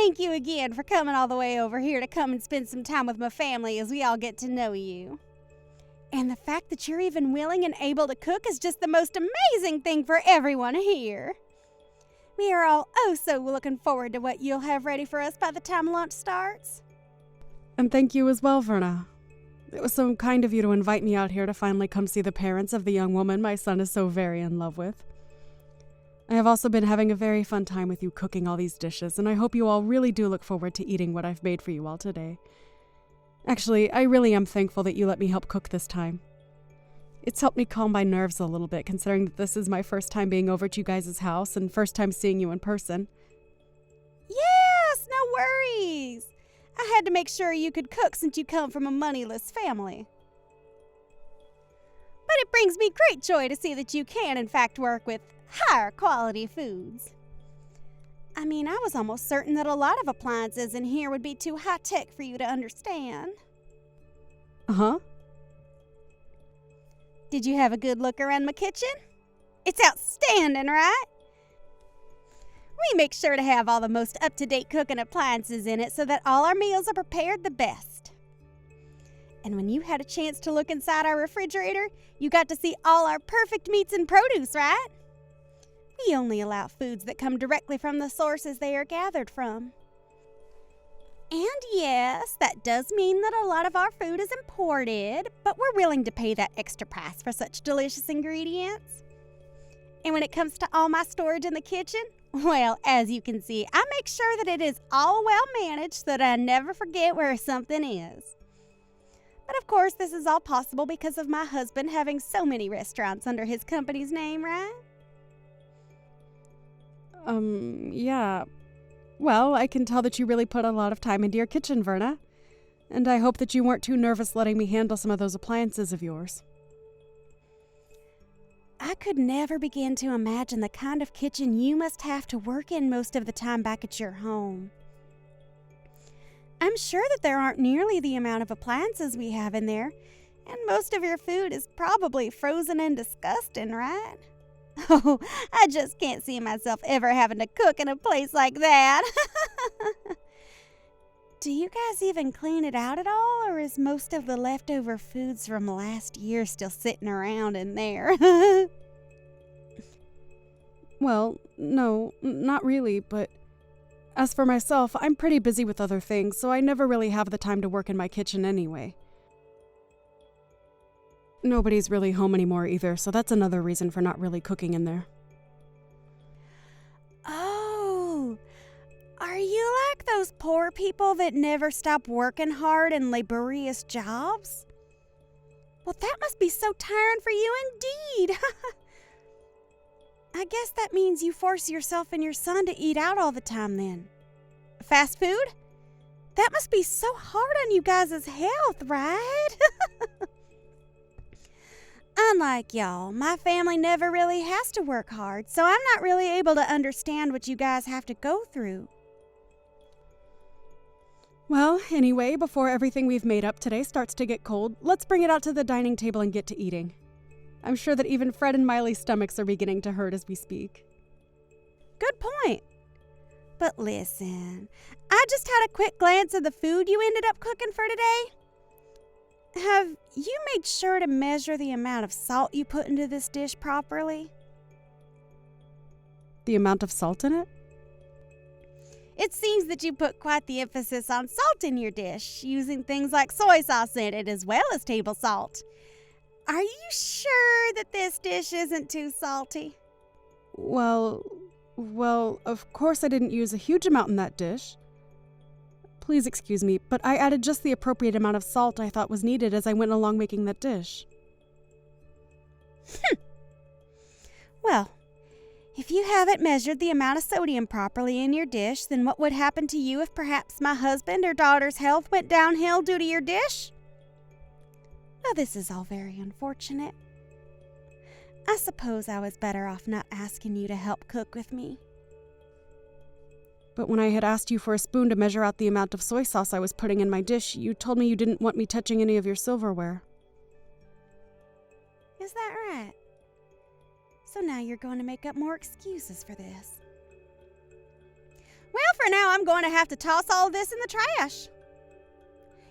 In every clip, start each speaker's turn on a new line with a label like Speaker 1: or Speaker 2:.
Speaker 1: thank you again for coming all the way over here to come and spend some time with my family as we all get to know you. And the fact that you're even willing and able to cook is just the most amazing thing for everyone here. We are all so looking forward to what you'll have ready for us by the time lunch starts.
Speaker 2: And thank you as well, Verna. It was so kind of you to invite me out here to finally come see the parents of the young woman my son is so very in love with. I have also been having a very fun time with you cooking all these dishes, and I hope you all really do look forward to eating what I've made for you all today. Actually, I really am thankful that you let me help cook this time. It's helped me calm my nerves a little bit, considering that this is my first time being over at you guys' house and first time seeing you in person.
Speaker 1: Yes, no worries. I had to make sure you could cook since you come from a moneyless family. But it brings me great joy to see that you can, in fact, work with higher quality foods. I mean, I was almost certain that a lot of appliances in here would be too high-tech for you to understand.
Speaker 2: Uh-huh.
Speaker 1: Did you have a good look around my kitchen? It's outstanding, right? We make sure to have all the most up-to-date cooking appliances in it so that all our meals are prepared the best. And when you had a chance to look inside our refrigerator, you got to see all our perfect meats and produce, right? We only allow foods that come directly from the sources they are gathered from. And yes, that does mean that a lot of our food is imported, but we're willing to pay that extra price for such delicious ingredients. And when it comes to all my storage in the kitchen, well, as you can see, I make sure that it is all well managed so that I never forget where something is. But of course, this is all possible because of my husband having so many restaurants under his company's name, right?
Speaker 2: Yeah. Well, I can tell that you really put a lot of time into your kitchen, Verna. And I hope that you weren't too nervous letting me handle some of those appliances of yours.
Speaker 1: I could never begin to imagine the kind of kitchen you must have to work in most of the time back at your home. I'm sure that there aren't nearly the amount of appliances we have in there, and most of your food is probably frozen and disgusting, right? Oh, I just can't see myself ever having to cook in a place like that. Do you guys even clean it out at all, or is most of the leftover foods from last year still sitting around in there?
Speaker 2: Well, no, not really, but as for myself, I'm pretty busy with other things, so I never really have the time to work in my kitchen anyway. Nobody's really home anymore either, so that's another reason for not really cooking in there.
Speaker 1: Oh, are you like those poor people that never stop working hard in laborious jobs? Well, that must be so tiring for you indeed. I guess that means you force yourself and your son to eat out all the time then. Fast food? That must be so hard on you guys' health, right? Unlike y'all, my family never really has to work hard, so I'm not really able to understand what you guys have to go through.
Speaker 2: Well, anyway, before everything we've made up today starts to get cold, let's bring it out to the dining table and get to eating. I'm sure that even Fred and Miley's stomachs are beginning to hurt as we speak.
Speaker 1: Good point. But listen, I just had a quick glance at the food you ended up cooking for today. Have you made sure to measure the amount of salt you put into this dish properly?
Speaker 2: The amount of salt in it?
Speaker 1: It seems that you put quite the emphasis on salt in your dish, using things like soy sauce in it as well as table salt. Are you sure that this dish isn't too salty?
Speaker 2: Well, of course I didn't use a huge amount in that dish. Please excuse me, but I added just the appropriate amount of salt I thought was needed as I went along making that dish.
Speaker 1: Well, if you haven't measured the amount of sodium properly in your dish, then what would happen to you if perhaps my husband or daughter's health went downhill due to your dish? Well, this is all very unfortunate. I suppose I was better off not asking you to help cook with me.
Speaker 2: But when I had asked you for a spoon to measure out the amount of soy sauce I was putting in my dish, you told me you didn't want me touching any of your silverware.
Speaker 1: Is that right? So now you're going to make up more excuses for this. Well, for for now, I'm going to have to toss all this in the trash.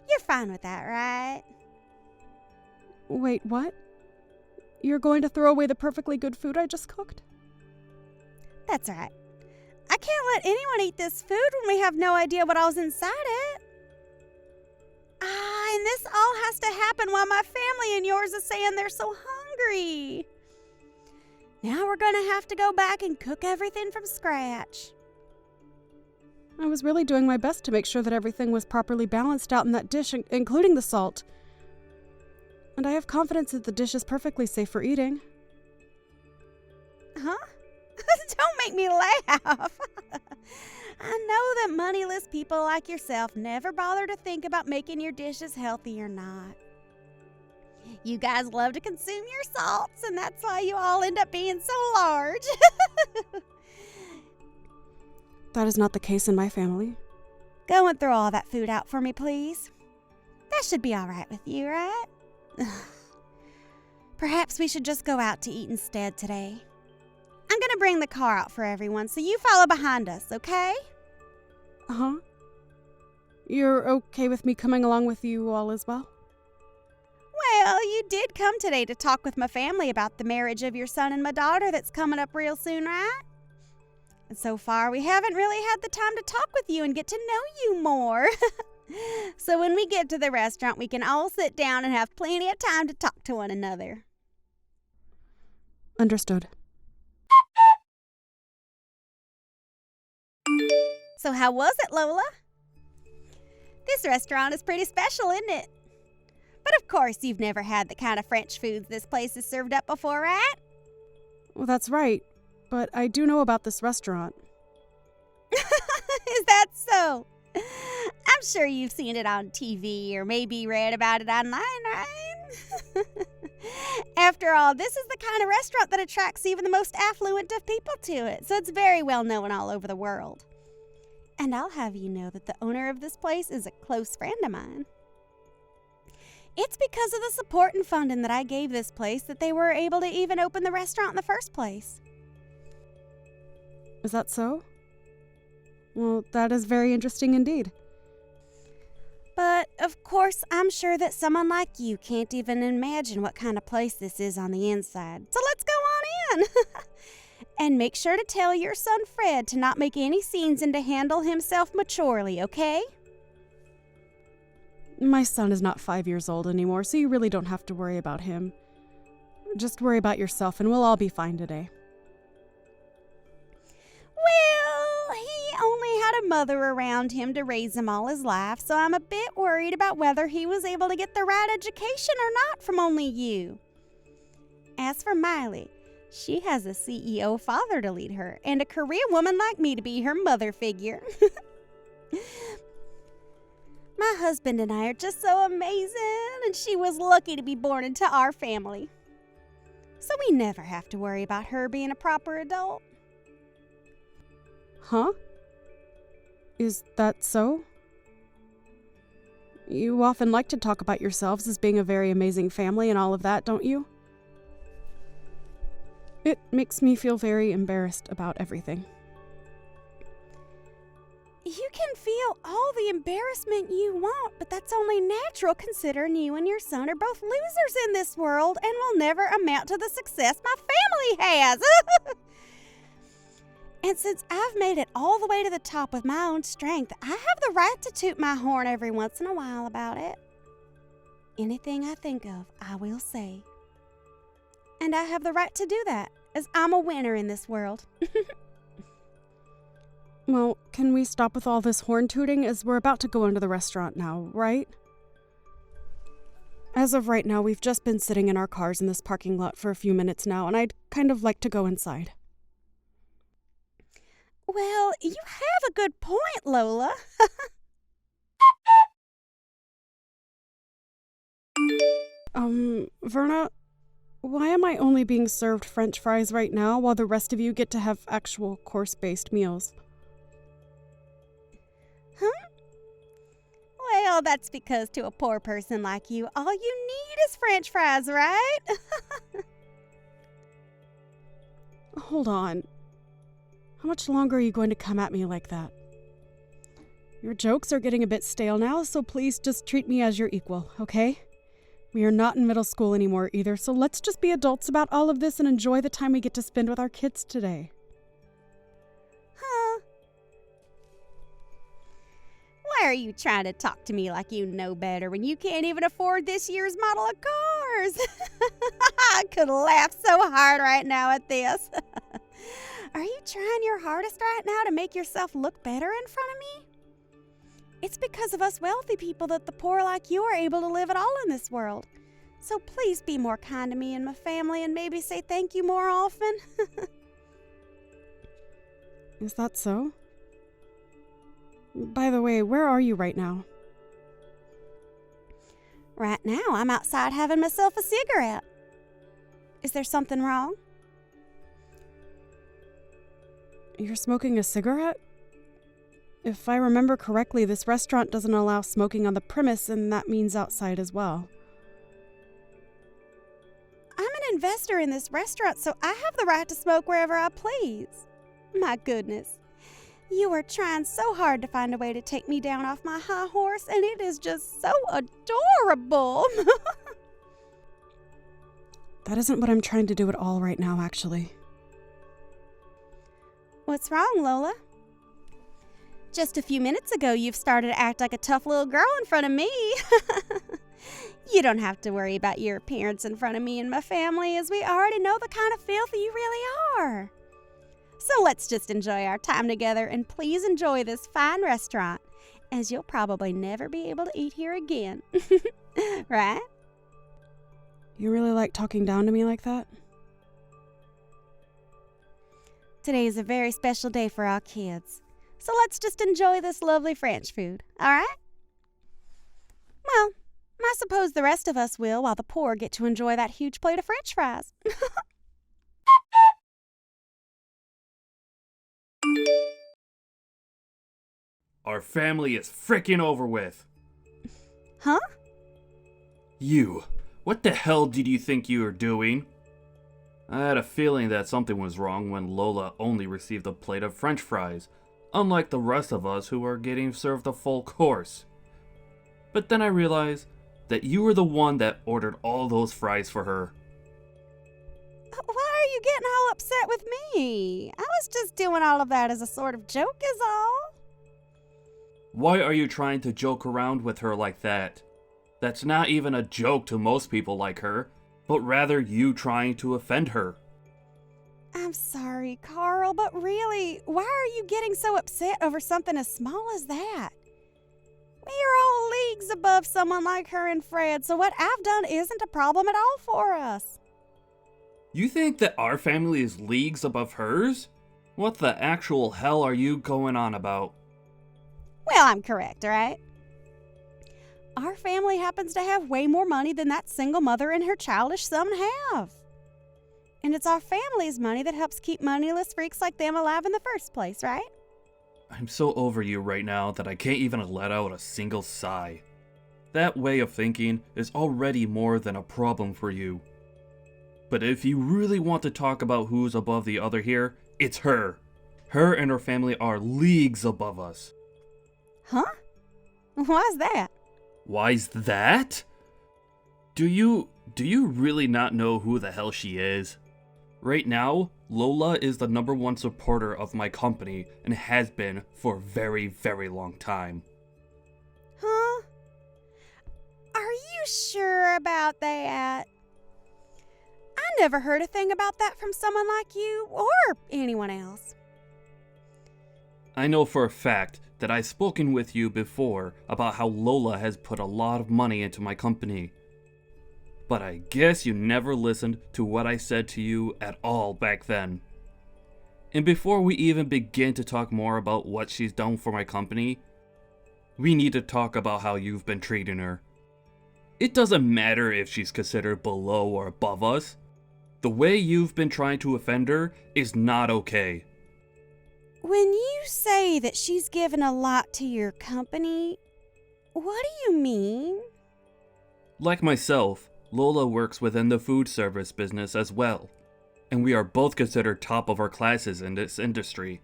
Speaker 1: You're fine with that, right?
Speaker 2: Wait, what? You're going to throw away the perfectly good food I just cooked?
Speaker 1: That's right. I can't let anyone eat this food when we have no idea what all's inside it. And this all has to happen while my family and yours is saying they're so hungry. Now we're going to have to go back and cook everything from scratch.
Speaker 2: I was really doing my best to make sure that everything was properly balanced out in that dish, including the salt. And I have confidence that the dish is perfectly safe for eating.
Speaker 1: Huh? Don't make me laugh. I know that moneyless people like yourself never bother to think about making your dishes healthy or not. You guys love to consume your salts, and that's why you all end up being so large.
Speaker 2: That is not the case in my family.
Speaker 1: Go and throw all that food out for me, please. That should be all right with you, right? Perhaps we should just go out to eat instead today. I'm going to bring the car out for everyone, so you follow behind us, okay?
Speaker 2: Uh-huh. You're okay with me coming along with you all as well?
Speaker 1: Well, you did come today to talk with my family about the marriage of your son and my daughter that's coming up real soon, right? And so far, we haven't really had the time to talk with you and get to know you more. So when we get to the restaurant, we can all sit down and have plenty of time to talk to one another.
Speaker 2: Understood.
Speaker 1: So how was it, Lola? This restaurant is pretty special, isn't it? But of course, you've never had the kind of French foods this place has served up before, right?
Speaker 2: Well, that's right. But I do know about this restaurant.
Speaker 1: Is that so? I'm sure you've seen it on TV or maybe read about it online, right? After all, this is the kind of restaurant that attracts even the most affluent of people to it, so it's very well known all over the world. And I'll have you know that the owner of this place is a close friend of mine. It's because of the support and funding that I gave this place that they were able to even open the restaurant in the first place.
Speaker 2: Is that so? Well, that is very interesting indeed.
Speaker 1: But, of course, I'm sure that someone like you can't even imagine what kind of place this is on the inside. So let's go on in. And make sure to tell your son Fred to not make any scenes and to handle himself maturely, okay?
Speaker 2: My son is not 5 years old anymore, so you really don't have to worry about him. Just worry about yourself and we'll all be fine today.
Speaker 1: Well, he only had a mother around him to raise him all his life, so I'm a bit worried about whether he was able to get the right education or not from only you. As for Miley, she has a CEO father to lead her and a career woman like me to be her mother figure. My husband and I are just so amazing, and she was lucky to be born into our family. So we never have to worry about her being a proper adult.
Speaker 2: Huh? Is that so? You often like to talk about yourselves as being a very amazing family and all of that, don't you? It makes me feel very embarrassed about everything.
Speaker 1: You can feel all the embarrassment you want, but that's only natural considering you and your son are both losers in this world and will never amount to the success my family has. And since I've made it all the way to the top with my own strength, I have the right to toot my horn every once in a while about it. Anything I think of, I will say. And I have the right to do that, as I'm a winner in this world.
Speaker 2: Well, can we stop with all this horn tooting as we're about to go into the restaurant now, right? As of right now, we've just been sitting in our cars in this parking lot for a few minutes now, and I'd kind of like to go inside.
Speaker 1: Well, you have a good point, Lola.
Speaker 2: Verna, why am I only being served French fries right now while the rest of you get to have actual course-based meals?
Speaker 1: Huh? Well, that's because to a poor person like you, all you need is French fries, right?
Speaker 2: Hold on. How much longer are you going to come at me like that? Your jokes are getting a bit stale now, so please just treat me as your equal, okay? We are not in middle school anymore either, so let's just be adults about all of this and enjoy the time we get to spend with our kids today.
Speaker 1: Huh? Why are you trying to talk to me like you know better when you can't even afford this year's model of cars? I could laugh so hard right now at this. Are you trying your hardest right now to make yourself look better in front of me? It's because of us wealthy people that the poor like you are able to live at all in this world. So please be more kind to me and my family and maybe say thank you more often.
Speaker 2: Is that so? By the way, where are you right now?
Speaker 1: Right now, I'm outside having myself a cigarette. Is there something wrong?
Speaker 2: You're smoking a cigarette? If I remember correctly, this restaurant doesn't allow smoking on the premise, and that means outside as well.
Speaker 1: I'm an investor in this restaurant, so I have the right to smoke wherever I please. My goodness. You are trying so hard to find a way to take me down off my high horse, and it is just so adorable.
Speaker 2: That isn't what I'm trying to do at all right now, actually.
Speaker 1: What's wrong, Lola? Just a few minutes ago, you've started to act like a tough little girl in front of me. You don't have to worry about your appearance in front of me and my family, as we already know the kind of filth you really are. So let's just enjoy our time together, and please enjoy this fine restaurant, as you'll probably never be able to eat here again. Right?
Speaker 2: You really like talking down to me like that?
Speaker 1: Today is a very special day for our kids. So let's just enjoy this lovely French food, all right? Well, I suppose the rest of us will, while the poor get to enjoy that huge plate of French fries.
Speaker 3: Our family is frickin' over with.
Speaker 1: Huh?
Speaker 3: You. What the hell did you think you were doing? I had a feeling that something was wrong when Lola only received a plate of French fries, unlike the rest of us who are getting served a full course. But then I realized that you were the one that ordered all those fries for her.
Speaker 1: Why are you getting all upset with me? I was just doing all of that as a sort of joke is all.
Speaker 3: Why are you trying to joke around with her like that? That's not even a joke to most people like her, but rather you trying to offend her.
Speaker 1: I'm sorry, Carl, but really, why are you getting so upset over something as small as that? We are all leagues above someone like her and Fred, so what I've done isn't a problem at all for us.
Speaker 3: You think that our family is leagues above hers? What the actual hell are you going on about?
Speaker 1: Well, I'm correct, right? Our family happens to have way more money than that single mother and her childish son have. And it's our family's money that helps keep moneyless freaks like them alive in the first place, right?
Speaker 3: I'm so over you right now that I can't even let out a single sigh. That way of thinking is already more than a problem for you. But if you really want to talk about who's above the other here, it's her. Her and her family are leagues above us.
Speaker 1: Huh? Why's that?
Speaker 3: Why's that? Do you really not know who the hell she is? Right now, Lola is the #1 supporter of my company and has been for a very, very long time.
Speaker 1: Huh? Are you sure about that? I never heard a thing about that from someone like you or anyone else.
Speaker 3: I know for a fact that I've spoken with you before about how Lola has put a lot of money into my company. But I guess you never listened to what I said to you at all back then. And before we even begin to talk more about what she's done for my company, we need to talk about how you've been treating her. It doesn't matter if she's considered below or above us. The way you've been trying to offend her is not okay.
Speaker 1: When you say that she's given a lot to your company, what do you mean?
Speaker 3: Like myself, Lola works within the food service business as well, and we are both considered top of our classes in this industry.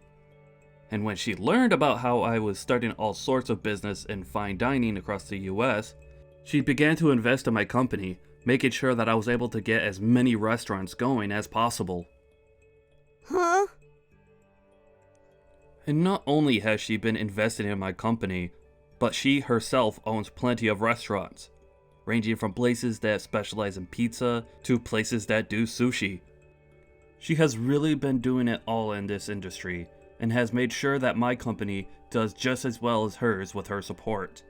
Speaker 3: And when she learned about how I was starting all sorts of business in fine dining across the US, she began to invest in my company, making sure that I was able to get as many restaurants going as possible.
Speaker 1: Huh?
Speaker 3: And not only has she been investing in my company, but she herself owns plenty of restaurants, ranging from places that specialize in pizza to places that do sushi. She has really been doing it all in this industry, and has made sure that my company does just as well as hers with her support.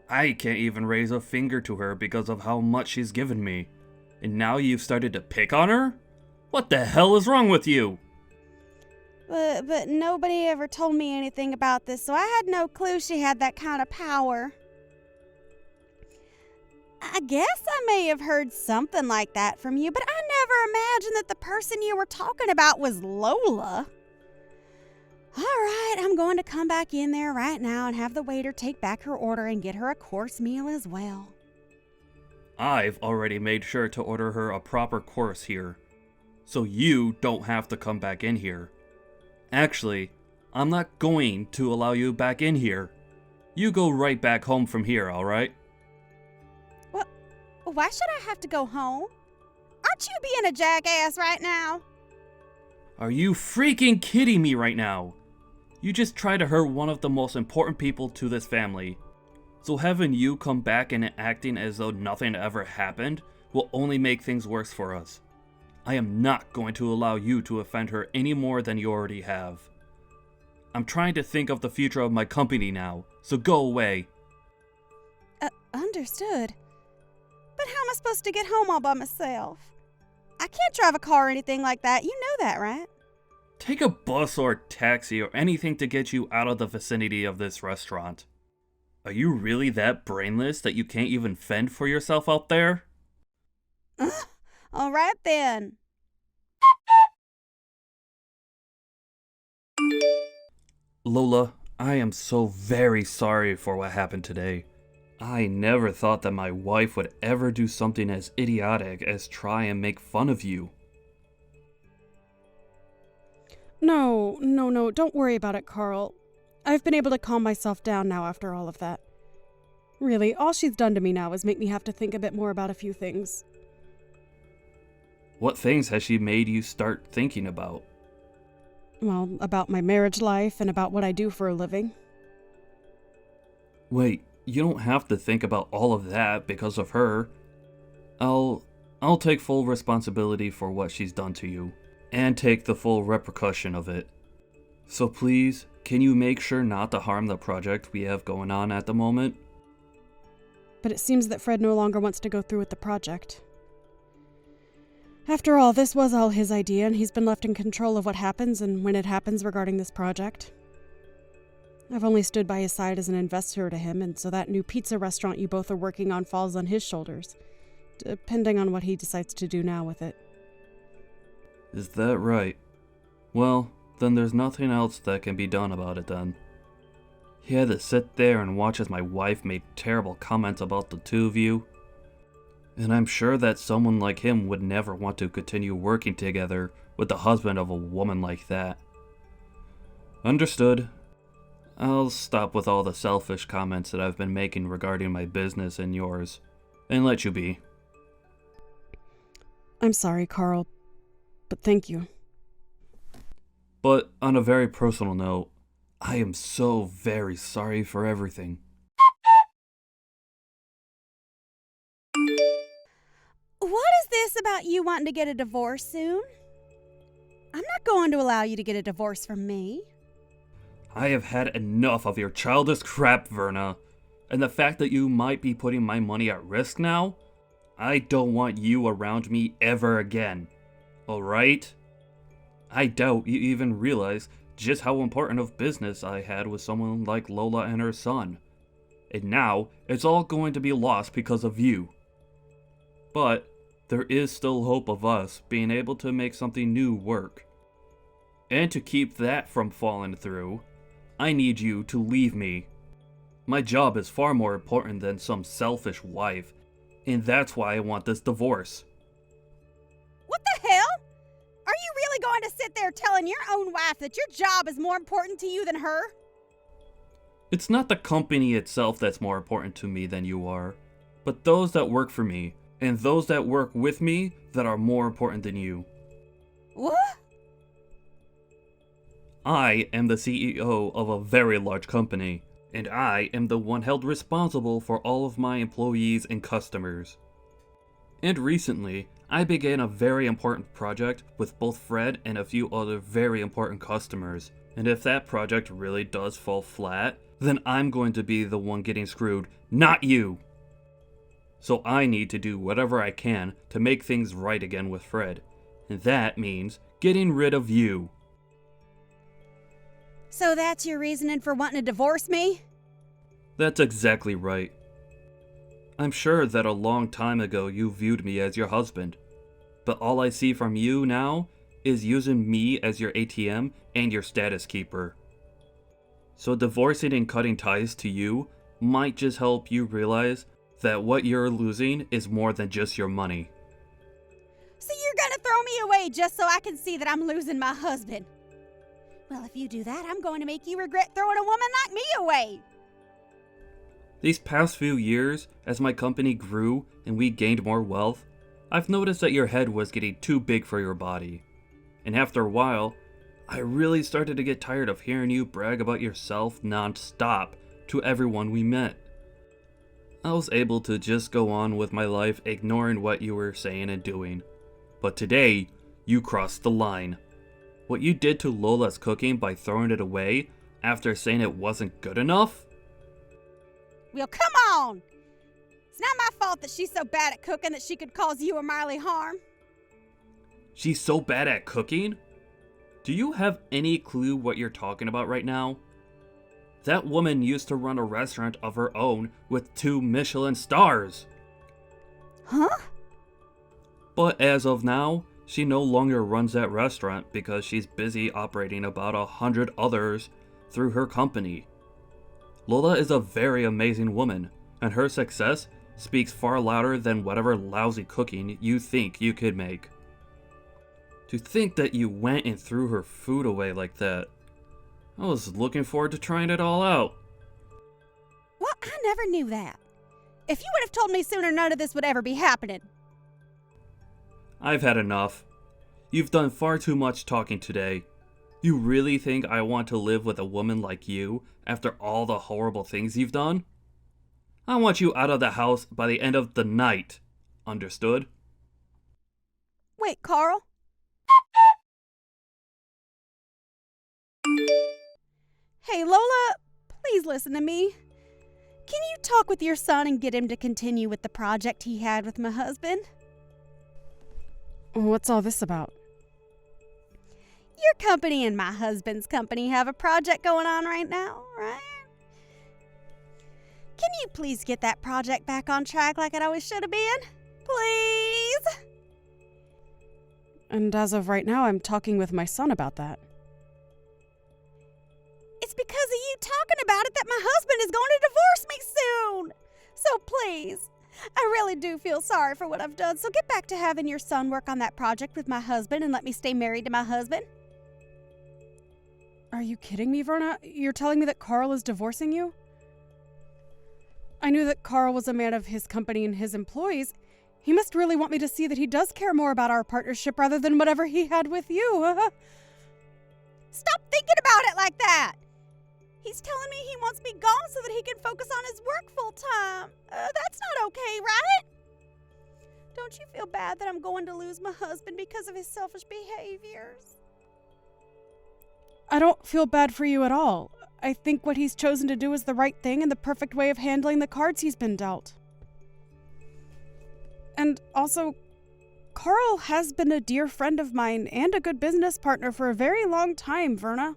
Speaker 3: I can't even raise a finger to her because of how much she's given me. And now you've started to pick on her? What the hell is wrong with you?
Speaker 1: But nobody ever told me anything about this, so I had no clue she had that kind of power. I guess I may have heard something like that from you, but I never imagined that the person you were talking about was Lola. All right, I'm going to come back in there right now and have the waiter take back her order and get her a course meal as well.
Speaker 3: I've already made sure to order her a proper course here, so you don't have to come back in here. Actually, I'm not going to allow you back in here. You go right back home from here, alright?
Speaker 1: Well, why should I have to go home? Aren't you being a jackass right now?
Speaker 3: Are you freaking kidding me right now? You just tried to hurt one of the most important people to this family. So having you come back and acting as though nothing ever happened will only make things worse for us. I am not going to allow you to offend her any more than you already have. I'm trying to think of the future of my company now, so go away.
Speaker 1: Understood. But how am I supposed to get home all by myself? I can't drive a car or anything like that. You know that, right?
Speaker 3: Take a bus or taxi or anything to get you out of the vicinity of this restaurant. Are you really that brainless that you can't even fend for yourself out there?
Speaker 1: All right then.
Speaker 3: Lola, I am so very sorry for what happened today. I never thought that my wife would ever do something as idiotic as try and make fun of you.
Speaker 2: No, don't worry about it, Carl. I've been able to calm myself down now after all of that. Really, all she's done to me now is make me have to think a bit more about a few things.
Speaker 3: What things has she made you start thinking about?
Speaker 2: Well, about my marriage life and about what I do for a living.
Speaker 3: Wait, you don't have to think about all of that because of her. I'll take full responsibility for what she's done to you, and take the full repercussion of it. So please, can you make sure not to harm the project we have going on at the moment?
Speaker 2: But it seems that Fred no longer wants to go through with the project. After all, this was all his idea, and he's been left in control of what happens and when it happens regarding this project. I've only stood by his side as an investor to him, and so that new pizza restaurant you both are working on falls on his shoulders, depending on what he decides to do now with it.
Speaker 3: Is that right? Well, then there's nothing else that can be done about it then. He had to sit there and watch as my wife made terrible comments about the two of you. And I'm sure that someone like him would never want to continue working together with the husband of a woman like that. Understood. I'll stop with all the selfish comments that I've been making regarding my business and yours, and let you be.
Speaker 2: I'm sorry, Carl, but thank you.
Speaker 3: But on a very personal note, I am so very sorry for everything.
Speaker 1: What is this about you wanting to get a divorce soon? I'm not going to allow you to get a divorce from me.
Speaker 3: I have had enough of your childish crap, Verna. And the fact that you might be putting my money at risk now? I don't want you around me ever again. Alright? I doubt you even realize just how important of business I had with someone like Lola and her son. And now, it's all going to be lost because of you. But there is still hope of us being able to make something new work. And to keep that from falling through, I need you to leave me. My job is far more important than some selfish wife, and that's why I want this divorce.
Speaker 1: What the hell? Are you really going going to sit there telling your own wife that your job is more important to you than her?
Speaker 3: It's not the company itself that's more important to me than you are, but those that work for me, and those that work with me that are more important than you.
Speaker 1: What?
Speaker 3: I am the CEO of a very large company, and I am the one held responsible for all of my employees and customers. And recently, I began a very important project with both Fred and a few other very important customers, and if that project really does fall flat, then I'm going to be the one getting screwed, not you! So I need to do whatever I can to make things right again with Fred, and that means getting rid of you.
Speaker 1: So that's your reasoning for wanting to divorce me?
Speaker 3: That's exactly right. I'm sure that a long time ago you viewed me as your husband, but all I see from you now is using me as your ATM and your status keeper. So divorcing and cutting ties to you might just help you realize that what you're losing is more than just your money.
Speaker 1: So you're gonna throw me away just so I can see that I'm losing my husband? Well, if you do that, I'm going to make you regret throwing a woman like me away.
Speaker 3: These past few years, as my company grew and we gained more wealth, I've noticed that your head was getting too big for your body. And after a while, I really started to get tired of hearing you brag about yourself non-stop to everyone we met. I was able to just go on with my life ignoring what you were saying and doing. But today, you crossed the line. What you did to Lola's cooking by throwing it away after saying it wasn't good enough?
Speaker 1: Well, come on! It's not my fault that she's so bad at cooking that she could cause you or Miley harm.
Speaker 3: She's so bad at cooking? Do you have any clue what you're talking about right now? That woman used to run a restaurant of her own with 2 Michelin stars.
Speaker 1: Huh?
Speaker 3: But as of now, she no longer runs that restaurant because she's busy operating about 100 others through her company. Lola is a very amazing woman, and her success speaks far louder than whatever lousy cooking you think you could make. To think that you went and threw her food away like that. I was looking forward to trying it all out.
Speaker 1: Well, I never knew that. If you would have told me sooner, none of this would ever be happening.
Speaker 3: I've had enough. You've done far too much talking today. You really think I want to live with a woman like you after all the horrible things you've done? I want you out of the house by the end of the night. Understood?
Speaker 1: Wait, Carl? Hey, Lola, please listen to me. Can you talk with your son and get him to continue with the project he had with my husband?
Speaker 2: What's all this about?
Speaker 1: Your company and my husband's company have a project going on right now, right? Can you please get that project back on track like it always should have been? Please?
Speaker 2: And as of right now, I'm talking with my son about that.
Speaker 1: It's because of you talking about it that my husband is going to divorce me soon. So please, I really do feel sorry for what I've done. So get back to having your son work on that project with my husband and let me stay married to my husband.
Speaker 2: Are you kidding me, Verna? You're telling me that Carl is divorcing you? I knew that Carl was a man of his company and his employees. He must really want me to see that he does care more about our partnership rather than whatever he had with you.
Speaker 1: Stop thinking about it like that. He's telling me he wants me gone so that he can focus on his work full time. That's not okay, right? Don't you feel bad that I'm going to lose my husband because of his selfish behaviors?
Speaker 2: I don't feel bad for you at all. I think what he's chosen to do is the right thing and the perfect way of handling the cards he's been dealt. And also, Carl has been a dear friend of mine and a good business partner for a very long time, Verna.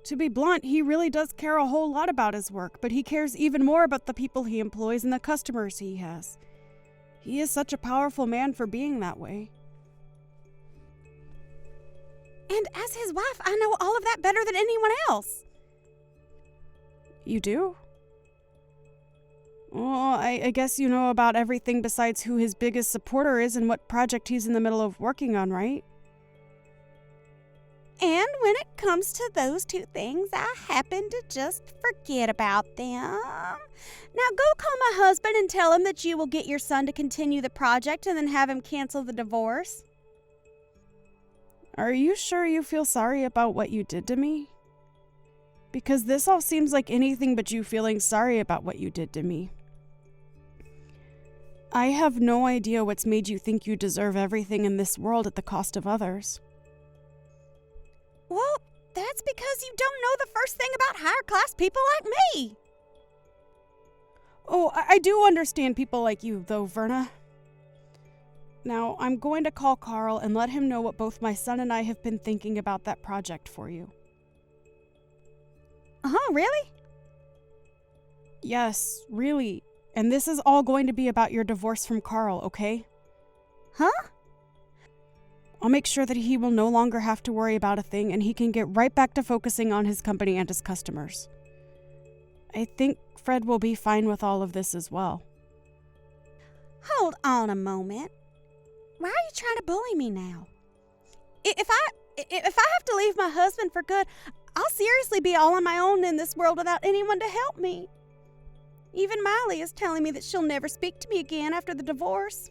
Speaker 2: To be blunt, he really does care a whole lot about his work, but he cares even more about the people he employs and the customers he has. He is such a powerful man for being that way.
Speaker 1: And as his wife, I know all of that better than anyone else.
Speaker 2: You do? Well, I guess you know about everything besides who his biggest supporter is and what project he's in the middle of working on, right?
Speaker 1: And when it comes to those two things, I happen to just forget about them. Now go call my husband and tell him that you will get your son to continue the project and then have him cancel the divorce.
Speaker 2: Are you sure you feel sorry about what you did to me? Because this all seems like anything but you feeling sorry about what you did to me. I have no idea what's made you think you deserve everything in this world at the cost of others.
Speaker 1: Well, that's because you don't know the first thing about higher class people like me.
Speaker 2: Oh, I do understand people like you, though, Verna. Now, I'm going to call Carl and let him know what both my son and I have been thinking about that project for you.
Speaker 1: Really?
Speaker 2: Yes, really. And this is all going to be about your divorce from Carl, okay?
Speaker 1: Huh?
Speaker 2: I'll make sure that he will no longer have to worry about a thing and he can get right back to focusing on his company and his customers. I think Fred will be fine with all of this as well.
Speaker 1: Hold on a moment. Why are you trying to bully me now? If I have to leave my husband for good, I'll seriously be all on my own in this world without anyone to help me. Even Miley is telling me that she'll never speak to me again after the divorce.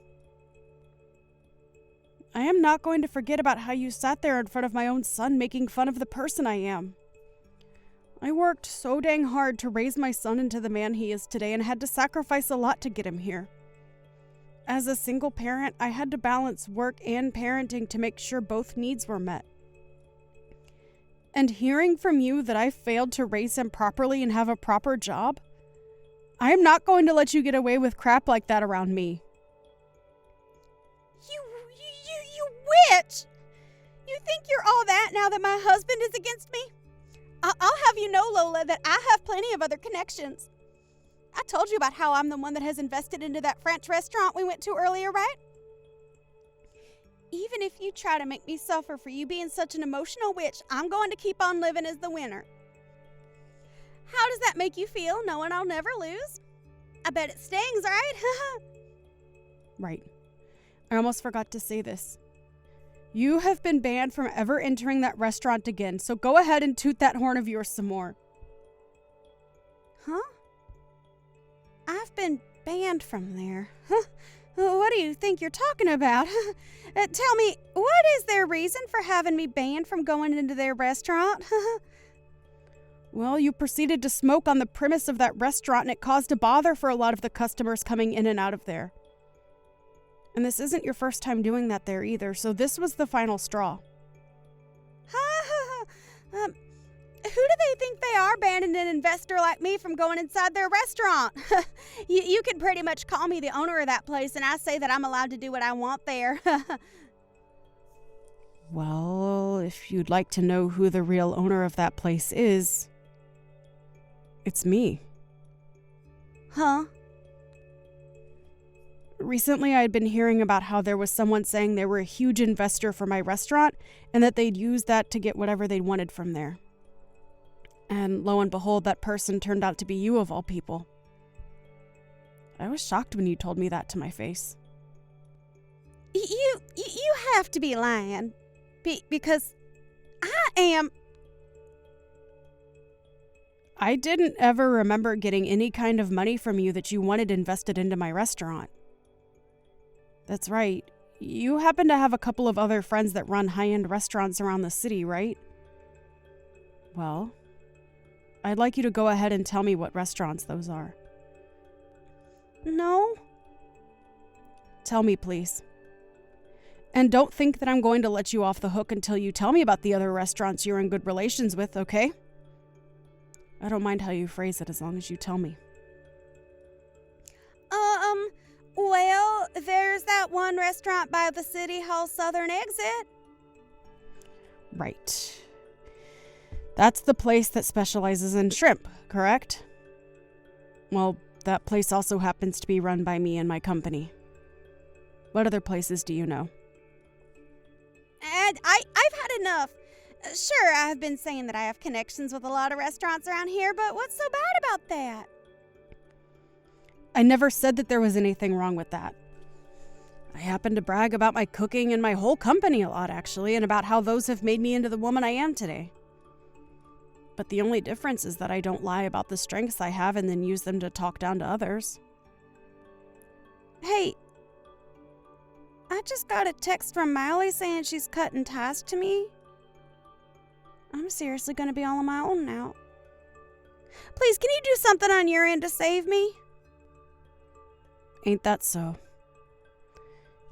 Speaker 2: I am not going to forget about how you sat there in front of my own son making fun of the person I am. I worked so dang hard to raise my son into the man he is today and had to sacrifice a lot to get him here. As a single parent, I had to balance work and parenting to make sure both needs were met. And hearing from you that I failed to raise him properly and have a proper job, I am not going to let you get away with crap like that around me.
Speaker 1: You witch! You think you're all that now that my husband is against me? I'll have you know, Lola, that I have plenty of other connections. I told you about how I'm the one that has invested into that French restaurant we went to earlier, right? Even if you try to make me suffer for you being such an emotional witch, I'm going to keep on living as the winner. How does that make you feel, knowing I'll never lose? I bet it stings, right?
Speaker 2: Right. I almost forgot to say this. You have been banned from ever entering that restaurant again, so go ahead and toot that horn of yours some more.
Speaker 1: Huh? I've been banned from there. Huh? What do you think you're talking about? Tell me, what is their reason for having me banned from going into their restaurant?
Speaker 2: Well, you proceeded to smoke on the premise of that restaurant and it caused a bother for a lot of the customers coming in and out of there. And this isn't your first time doing that there either, so this was the final straw.
Speaker 1: Who do they think they are banning an investor like me from going inside their restaurant? You could pretty much call me the owner of that place, and I say that I'm allowed to do what I want there.
Speaker 2: Well, if you'd like to know who the real owner of that place is, it's me.
Speaker 1: Huh?
Speaker 2: Recently, I'd been hearing about how there was someone saying they were a huge investor for my restaurant and that they'd use that to get whatever they wanted from there. And lo and behold, that person turned out to be you of all people. I was shocked when you told me that to my face.
Speaker 1: You have to be lying. Because I am...
Speaker 2: I didn't ever remember getting any kind of money from you that you wanted invested into my restaurant. That's right. You happen to have a couple of other friends that run high-end restaurants around the city, right? Well, I'd like you to go ahead and tell me what restaurants those are.
Speaker 1: No.
Speaker 2: Tell me, please. And don't think that I'm going to let you off the hook until you tell me about the other restaurants you're in good relations with, okay? I don't mind how you phrase it as long as you tell me.
Speaker 1: Well, there's that one restaurant by the City Hall southern exit.
Speaker 2: Right. That's the place that specializes in shrimp, correct? Well, that place also happens to be run by me and my company. What other places do you know?
Speaker 1: And I've had enough. Sure, I've been saying that I have connections with a lot of restaurants around here, but what's so bad about that?
Speaker 2: I never said that there was anything wrong with that. I happen to brag about my cooking and my whole company a lot, actually, and about how those have made me into the woman I am today. But the only difference is that I don't lie about the strengths I have and then use them to talk down to others.
Speaker 1: Hey, I just got a text from Miley saying she's cutting ties to me. I'm seriously going to be all on my own now. Please, can you do something on your end to save me?
Speaker 2: Ain't that so?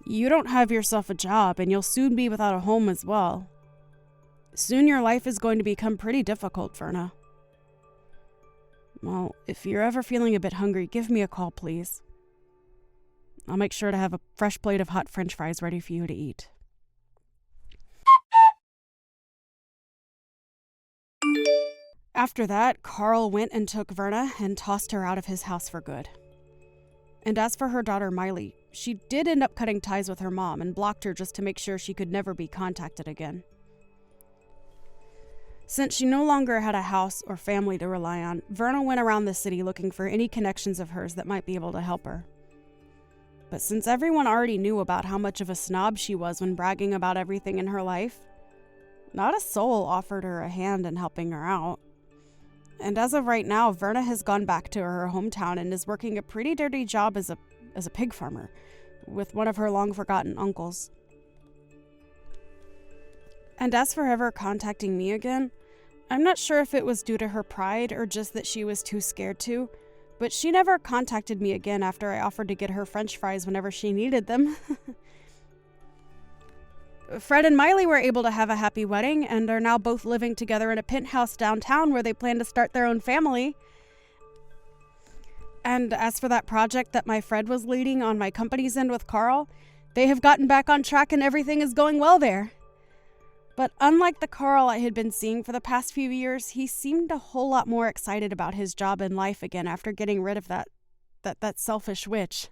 Speaker 2: You don't have yourself a job, and you'll soon be without a home as well. Soon your life is going to become pretty difficult, Verna. Well, if you're ever feeling a bit hungry, give me a call, please. I'll make sure to have a fresh plate of hot French fries ready for you to eat. After that, Carl went and took Verna and tossed her out of his house for good. And as for her daughter Miley, she did end up cutting ties with her mom and blocked her just to make sure she could never be contacted again. Since she no longer had a house or family to rely on, Verna went around the city looking for any connections of hers that might be able to help her. But since everyone already knew about how much of a snob she was when bragging about everything in her life, not a soul offered her a hand in helping her out. And as of right now, Verna has gone back to her hometown and is working a pretty dirty job as a pig farmer with one of her long-forgotten uncles. And as for ever contacting me again, I'm not sure if it was due to her pride or just that she was too scared to, but she never contacted me again after I offered to get her French fries whenever she needed them. Fred and Miley were able to have a happy wedding and are now both living together in a penthouse downtown where they plan to start their own family. And as for that project that my Fred was leading on my company's end with Carl, they have gotten back on track and everything is going well there. But unlike the Carl I had been seeing for the past few years, he seemed a whole lot more excited about his job and life again after getting rid of that selfish witch.